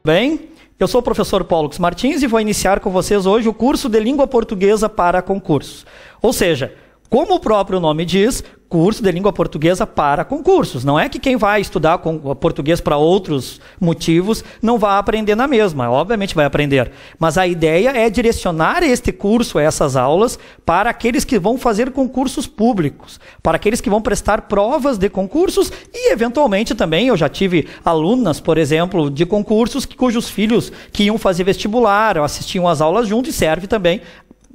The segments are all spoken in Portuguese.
Bem, eu sou o professor Paulo Martins e vou iniciar com vocês hoje o curso de Língua Portuguesa para concursos. Ou seja, como o próprio nome diz, curso de língua portuguesa para concursos. Não é que quem vai estudar português para outros motivos não vai aprender na mesma. Obviamente vai aprender. Mas a ideia é direcionar este curso, essas aulas, para aqueles que vão fazer concursos públicos, para aqueles que vão prestar provas de concursos e, eventualmente, também, eu já tive alunas, por exemplo, de concursos cujos filhos que iam fazer vestibular, assistiam às aulas junto e serve também.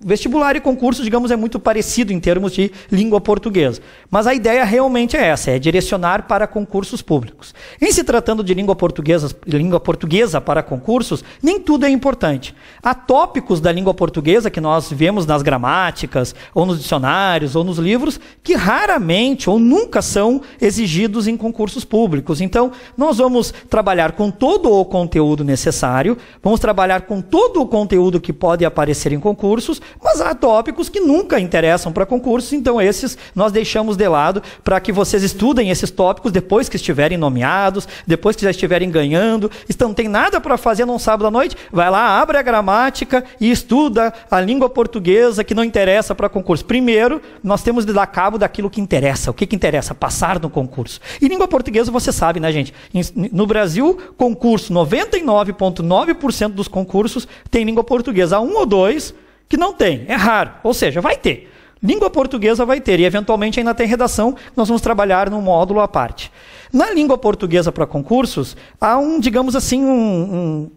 Vestibular e concurso, digamos, é muito parecido em termos de língua portuguesa. Mas a ideia realmente é essa, é direcionar para concursos públicos. Em se tratando de língua portuguesa para concursos, nem tudo é importante. Há tópicos da língua portuguesa que nós vemos nas gramáticas, ou nos dicionários, ou nos livros, que raramente ou nunca são exigidos em concursos públicos. Então, nós vamos trabalhar com todo o conteúdo necessário, vamos trabalhar com todo o conteúdo que pode aparecer em concursos, mas há tópicos que nunca interessam para concursos, então esses nós deixamos de lado para que vocês estudem esses tópicos depois que estiverem nomeados, depois que já estiverem ganhando. Não tem nada para fazer num sábado à noite, vai lá, abre a gramática e estuda a língua portuguesa que não interessa para concurso. Primeiro, nós temos de dar cabo daquilo que interessa. O que interessa? Passar no concurso. E língua portuguesa, você sabe, né, gente? No Brasil, concurso, 99,9% dos concursos tem língua portuguesa. Há um ou dois que não tem, é raro, ou seja, vai ter. Língua portuguesa vai ter, e eventualmente ainda tem redação, nós vamos trabalhar num módulo à parte. Na língua portuguesa para concursos, há digamos assim,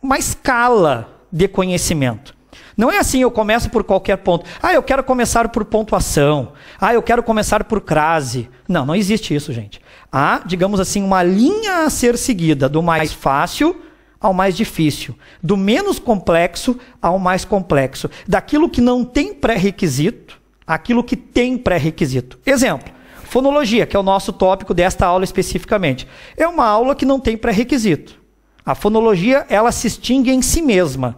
uma escala de conhecimento. Não é assim, eu começo por qualquer ponto. Eu quero começar por pontuação. Eu quero começar por crase. Não, não existe isso, gente. Há, digamos assim, uma linha a ser seguida, do mais fácil ao mais difícil, do menos complexo ao mais complexo, daquilo que não tem pré-requisito, àquilo que tem pré-requisito. Exemplo, fonologia, que é o nosso tópico desta aula especificamente. É uma aula que não tem pré-requisito. A fonologia, ela se extingue em si mesma.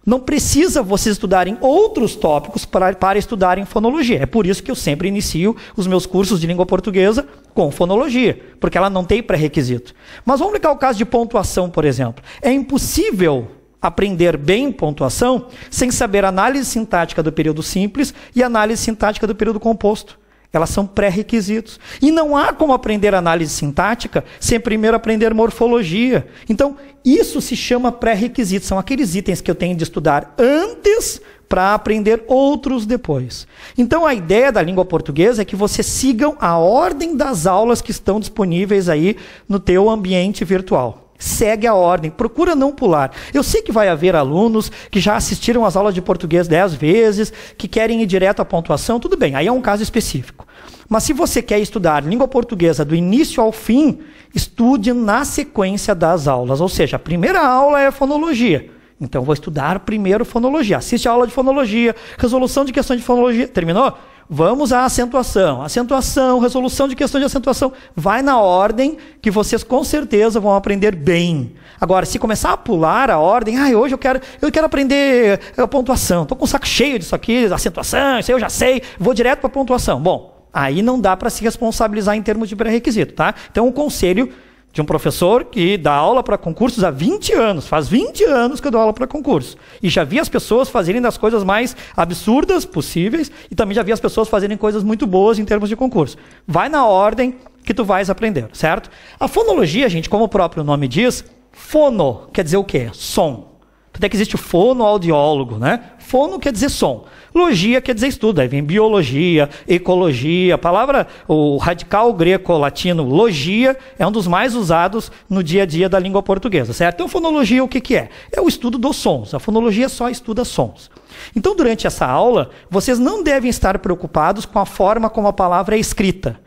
Não precisa vocês estudarem outros tópicos para estudarem fonologia. É por isso que eu sempre inicio os meus cursos de língua portuguesa com fonologia, porque ela não tem pré-requisito. Mas vamos ligar o caso de pontuação, por exemplo. É impossível aprender bem pontuação sem saber análise sintática do período simples e análise sintática do período composto. Elas são pré-requisitos. E não há como aprender análise sintática sem primeiro aprender morfologia. Então, isso se chama pré-requisito. São aqueles itens que eu tenho de estudar antes para aprender outros depois. Então, a ideia da língua portuguesa é que vocês sigam a ordem das aulas que estão disponíveis aí no teu ambiente virtual. Segue a ordem, procura não pular. Eu sei que vai haver alunos que já assistiram às aulas de português 10 vezes, que querem ir direto à pontuação, tudo bem, aí é um caso específico. Mas se você quer estudar língua portuguesa do início ao fim, estude na sequência das aulas. Ou seja, a primeira aula é fonologia. Então, vou estudar primeiro fonologia. Assiste a aula de fonologia, resolução de questões de fonologia. Terminou? Vamos à acentuação. Acentuação, resolução de questões de acentuação. Vai na ordem que vocês com certeza vão aprender bem. Agora, se começar a pular a ordem, hoje eu quero aprender a pontuação. Estou com o saco cheio disso aqui, acentuação, isso aí eu já sei, vou direto para a pontuação. Bom, aí não dá para se responsabilizar em termos de pré-requisito, tá? Então, um conselho de um professor que dá aula para concursos há 20 anos. Faz 20 anos que eu dou aula para concursos. E já vi as pessoas fazerem das coisas mais absurdas possíveis e também já vi as pessoas fazerem coisas muito boas em termos de concurso. Vai na ordem que tu vais aprender, certo? A fonologia, gente, como o próprio nome diz, fono quer dizer o quê? Som. Até que existe o fonoaudiólogo, né? Fono quer dizer som. Logia quer dizer estudo. Aí vem biologia, ecologia. A palavra, o radical greco-latino, logia, é um dos mais usados no dia a dia da língua portuguesa, certo? Então, fonologia, o que é? É o estudo dos sons. A fonologia só estuda sons. Então, durante essa aula, vocês não devem estar preocupados com a forma como a palavra é escrita.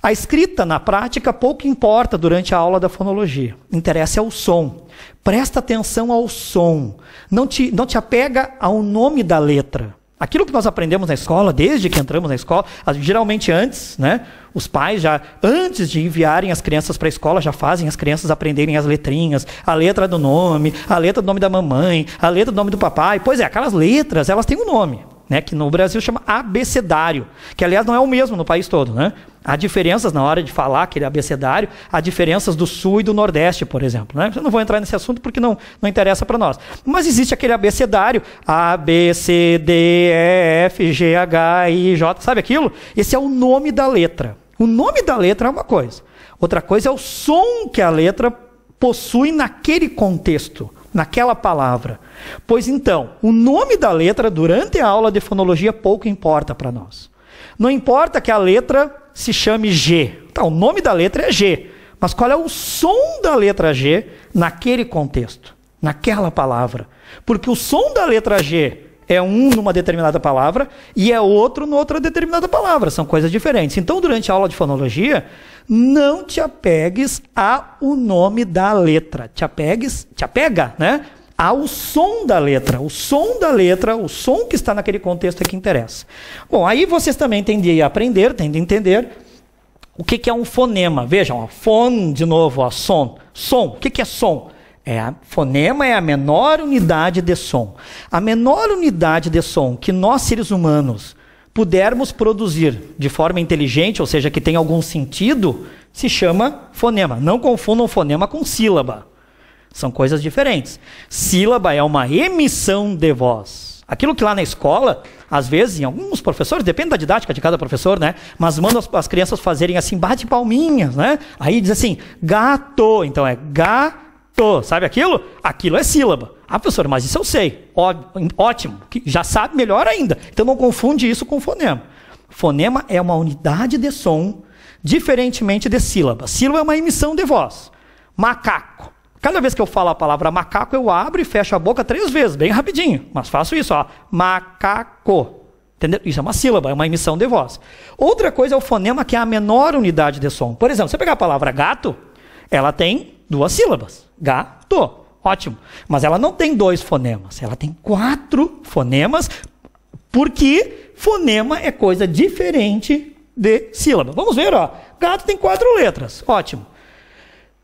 A escrita, na prática, pouco importa durante a aula da fonologia. Interessa é o som. Presta atenção ao som. Não te apega ao nome da letra. Aquilo que nós aprendemos na escola, desde que entramos na escola, geralmente antes, né? Os pais já, antes de enviarem as crianças para a escola, já fazem as crianças aprenderem as letrinhas, a letra do nome, a letra do nome da mamãe, a letra do nome do papai. Pois é, aquelas letras, elas têm um nome. né, que no Brasil chama abecedário, que aliás não é o mesmo no país todo, né? Há diferenças na hora de falar aquele abecedário, há diferenças do Sul e do Nordeste, por exemplo, né? Eu não vou entrar nesse assunto porque não interessa para nós. Mas existe aquele abecedário, A, B, C, D, E, F, G, H, I, J, sabe aquilo? Esse é o nome da letra. O nome da letra é uma coisa. Outra coisa é o som que a letra possui naquele contexto, naquela palavra. Pois então, o nome da letra durante a aula de fonologia pouco importa para nós. Não importa que a letra se chame G. Tá, o nome da letra é G. Mas qual é o som da letra G naquele contexto, naquela palavra? Porque o som da letra G é um numa determinada palavra e é outro noutra determinada palavra. São coisas diferentes. Então, durante a aula de fonologia, não te apegues ao nome da letra. Te apega, né, ao som da letra. O som da letra, o som que está naquele contexto é que interessa. Bom, aí vocês também tendem a aprender, tendem a entender o que é um fonema. Vejam, ó, fon, de novo, ó, som. Som, o que é som? Fonema é a menor unidade de som. A menor unidade de som que nós, seres humanos, pudermos produzir de forma inteligente, ou seja, que tem algum sentido, se chama fonema. Não confundam fonema com sílaba. São coisas diferentes. Sílaba é uma emissão de voz. Aquilo que lá na escola, às vezes, em alguns professores, depende da didática de cada professor, né? Mas mandam as crianças fazerem assim, bate palminhas, né? Aí diz assim, gato. Então é gato. Sabe aquilo? Aquilo é sílaba. Ah, professor, mas isso eu sei. Ótimo. Já sabe melhor ainda. Então não confunde isso com fonema. Fonema é uma unidade de som, diferentemente de sílaba. Sílaba é uma emissão de voz. Macaco. Cada vez que eu falo a palavra macaco, eu abro e fecho a boca 3 vezes, bem rapidinho. Mas faço isso, ó. Macaco. Entendeu? Isso é uma sílaba, é uma emissão de voz. Outra coisa é o fonema, que é a menor unidade de som. Por exemplo, se você pegar a palavra gato, ela tem 2 sílabas. Gato. Ótimo. Mas ela não tem 2 fonemas. Ela tem 4 fonemas, porque fonema é coisa diferente de sílaba. Vamos ver, ó. Gato tem 4 letras. Ótimo.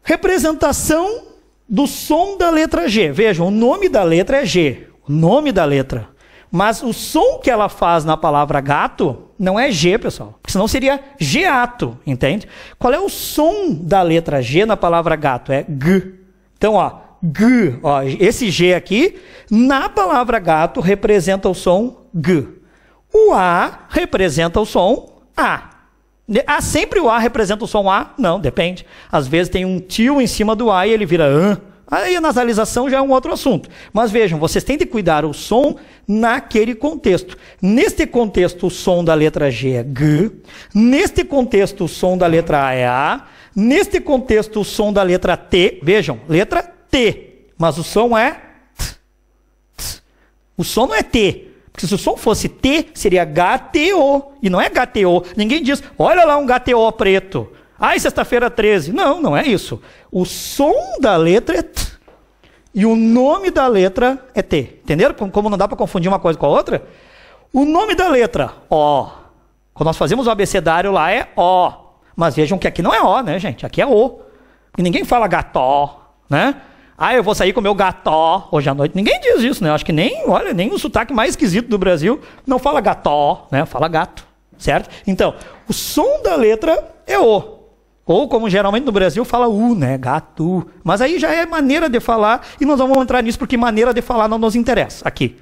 Representação do som da letra G. Vejam, o nome da letra é G. O nome da letra. Mas o som que ela faz na palavra gato não é G, pessoal. Porque senão seria geato, entende? Qual é o som da letra G na palavra gato? É G. Então, ó, G. Ó, esse G aqui, na palavra gato, representa o som G. O A representa o som A. Sempre o A representa o som A? Não, depende. Às vezes tem um tio em cima do A e ele vira an. Aí a nasalização já é um outro assunto. Mas vejam, vocês têm de cuidar o som naquele contexto. Neste contexto, o som da letra G é G. Neste contexto, o som da letra A é A. Neste contexto, o som da letra T, vejam, letra T. Mas o som é T. T. O som não é T. Porque se o som fosse T, seria GTO. E não é GTO. Ninguém diz, olha lá um GTO preto. Ai, sexta-feira 13. Não, não é isso. O som da letra é T. E o nome da letra é T. Entenderam como não dá para confundir uma coisa com a outra? O nome da letra, O. Quando nós fazemos o abecedário lá é O. Mas vejam que aqui não é O, né, gente? Aqui é O. E ninguém fala gató, né? Ah, eu vou sair com o meu gató hoje à noite. Ninguém diz isso, né? Acho que nem o sotaque mais esquisito do Brasil não fala gató, né? Fala gato, certo? Então, o som da letra é O. Ou, como geralmente no Brasil, fala U, né? Gato. Mas aí já é maneira de falar, e nós vamos entrar nisso porque maneira de falar não nos interessa aqui.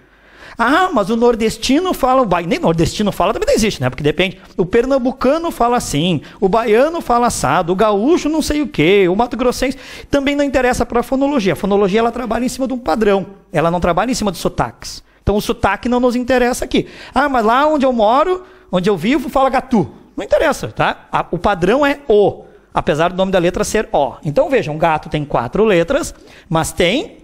Ah, mas o nordestino fala... Nem nordestino fala, também não existe, né? Porque depende. O pernambucano fala assim, o baiano fala assado, o gaúcho não sei o quê, o mato-grossense também não interessa para a fonologia. A fonologia, ela trabalha em cima de um padrão. Ela não trabalha em cima de sotaques. Então, o sotaque não nos interessa aqui. Ah, mas lá onde eu moro, onde eu vivo, fala gatu. Não interessa, tá? O padrão é O. Apesar do nome da letra ser O. Então, vejam, gato tem 4 letras, mas tem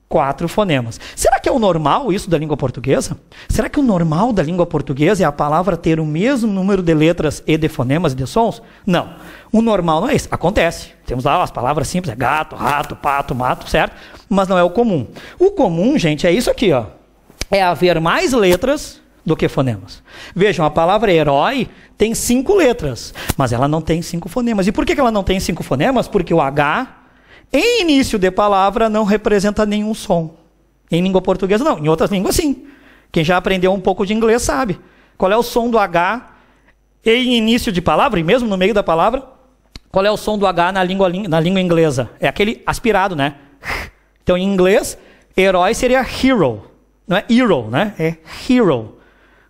4 fonemas. Será que é o normal isso da língua portuguesa? Será que o normal da língua portuguesa é a palavra ter o mesmo número de letras e de fonemas e de sons? Não. O normal não é isso. Acontece. Temos lá as palavras simples, é gato, rato, pato, mato, certo? Mas não é o comum. O comum, gente, é isso aqui, ó. É haver mais letras do que fonemas. Vejam, a palavra herói tem 5 letras, mas ela não tem 5 fonemas. E por que ela não tem 5 fonemas? Porque o H, em início de palavra, não representa nenhum som. Em língua portuguesa, não. Em outras línguas, sim. Quem já aprendeu um pouco de inglês sabe. Qual é o som do H em início de palavra, e mesmo no meio da palavra? Qual é o som do H na língua inglesa? É aquele aspirado, né? Então, em inglês, herói seria hero. Não é hero, né? É hero.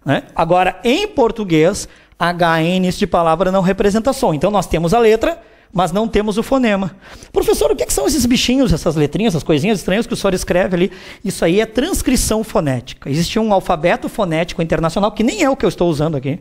Né? Agora, em português, H em início de palavra não representa som. Então, nós temos a letra, mas não temos o fonema. Professor, o que são esses bichinhos, essas letrinhas, essas coisinhas estranhas que o senhor escreve ali? Isso aí é transcrição fonética. Existe um alfabeto fonético internacional, que nem é o que eu estou usando aqui.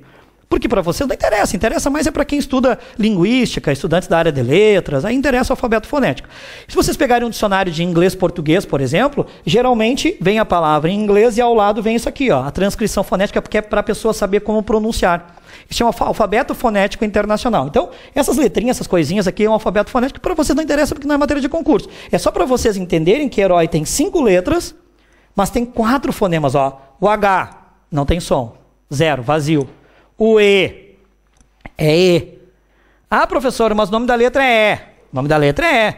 Porque para você não interessa. Interessa mais é para quem estuda linguística, estudantes da área de letras, aí interessa o alfabeto fonético. Se vocês pegarem um dicionário de inglês-português, por exemplo, geralmente vem a palavra em inglês e ao lado vem isso aqui, ó, a transcrição fonética, porque é para a pessoa saber como pronunciar. Isso chama alfabeto fonético internacional. Então, essas letrinhas, essas coisinhas aqui é um alfabeto fonético que para vocês não interessa porque não é matéria de concurso. É só para vocês entenderem que herói tem 5 letras, mas tem 4 fonemas, ó. O H não tem som, 0, vazio. O E é E. Ah, professor, mas o nome da letra é E. O nome da letra é E.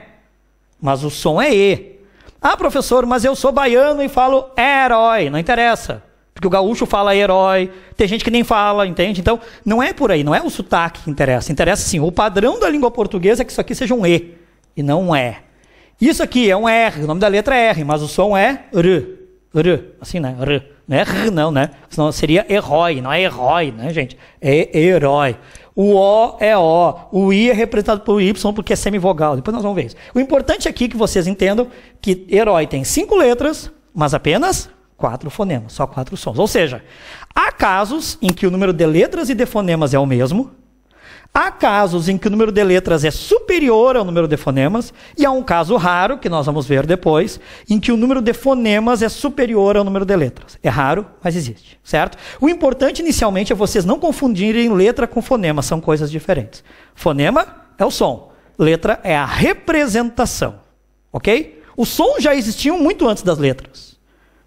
Mas o som é E. Ah, professor, mas eu sou baiano e falo herói. Não interessa. Porque o gaúcho fala herói. Tem gente que nem fala, entende? Então, não é por aí. Não é o sotaque que interessa. Interessa sim. O padrão da língua portuguesa é que isso aqui seja um E e não um E. Isso aqui é um R. O nome da letra é R, mas o som é R. R. Assim, né? R. Não é R, não, né? Senão seria herói, não é herói, né, gente? É herói. O O é O. O I é representado por Y porque é semivogal. Depois nós vamos ver isso. O importante aqui é que vocês entendam que herói tem 5 letras, mas apenas 4 fonemas, só 4 sons. Ou seja, há casos em que o número de letras e de fonemas é o mesmo. Há casos em que o número de letras é superior ao número de fonemas, e há um caso raro, que nós vamos ver depois, em que o número de fonemas é superior ao número de letras. É raro, mas existe, certo? O importante inicialmente é vocês não confundirem letra com fonema, são coisas diferentes. Fonema é o som, letra é a representação, ok? Os sons já existiam muito antes das letras.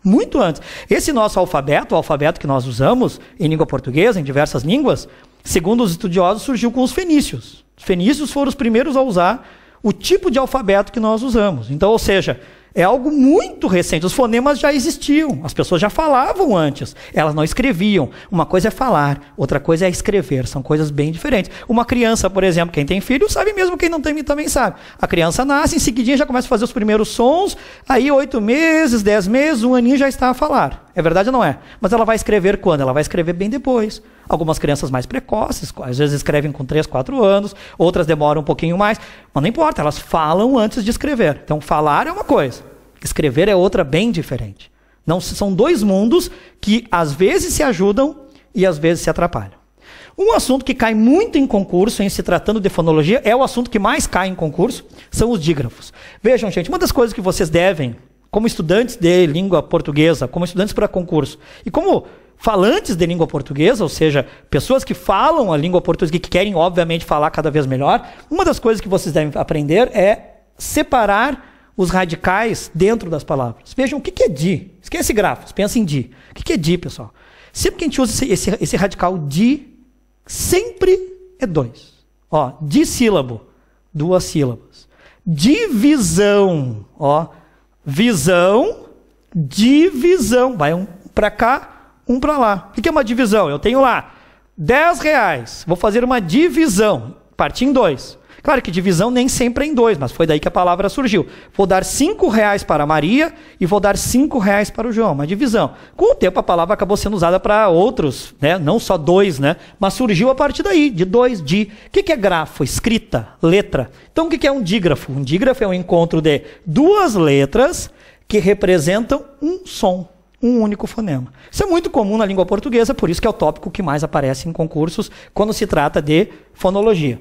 Muito antes. Esse nosso alfabeto, o alfabeto que nós usamos em língua portuguesa, em diversas línguas, segundo os estudiosos, surgiu com os fenícios. Os fenícios foram os primeiros a usar o tipo de alfabeto que nós usamos. Então, ou seja, é algo muito recente. Os fonemas já existiam, as pessoas já falavam antes, elas não escreviam. Uma coisa é falar, outra coisa é escrever, são coisas bem diferentes. Uma criança, por exemplo, quem tem filho sabe mesmo, quem não tem também sabe. A criança nasce, em seguidinha já começa a fazer os primeiros sons, aí 8 meses, 10 meses, 1 aninho já está a falar. É verdade ou não é? Mas ela vai escrever quando? Ela vai escrever bem depois. Algumas crianças mais precoces, às vezes escrevem com 3, 4 anos, outras demoram um pouquinho mais, mas não importa, elas falam antes de escrever. Então, falar é uma coisa, escrever é outra bem diferente. Não, são 2 mundos que às vezes se ajudam e às vezes se atrapalham. Um assunto que cai muito em concurso, em se tratando de fonologia, é o assunto que mais cai em concurso, são os dígrafos. Vejam, gente, uma das coisas que vocês devem, como estudantes de língua portuguesa, como estudantes para concurso, e como falantes de língua portuguesa, ou seja, pessoas que falam a língua portuguesa e que querem, obviamente, falar cada vez melhor, uma das coisas que vocês devem aprender é separar os radicais dentro das palavras. Vejam, o que é di? Esquece grafos, pensa em di. O que é di, pessoal? Sempre que a gente usa esse radical di, sempre é 2. Ó, dissílabo, 2 sílabas. Divisão, ó, visão, divisão. Vai um para cá, um para lá. O que é uma divisão? Eu tenho lá R$10. Vou fazer uma divisão. Partir em 2. Claro que divisão nem sempre é em 2, mas foi daí que a palavra surgiu. Vou dar R$5 para a Maria e vou dar R$5 para o João. Uma divisão. Com o tempo a palavra acabou sendo usada para outros, né? Não só 2, né? Mas surgiu a partir daí, de 2, de. O que é grafo? Escrita, letra. Então o que é um dígrafo? Um dígrafo é um encontro de 2 letras que representam um som. Um único fonema. Isso é muito comum na língua portuguesa, por isso que é o tópico que mais aparece em concursos quando se trata de fonologia.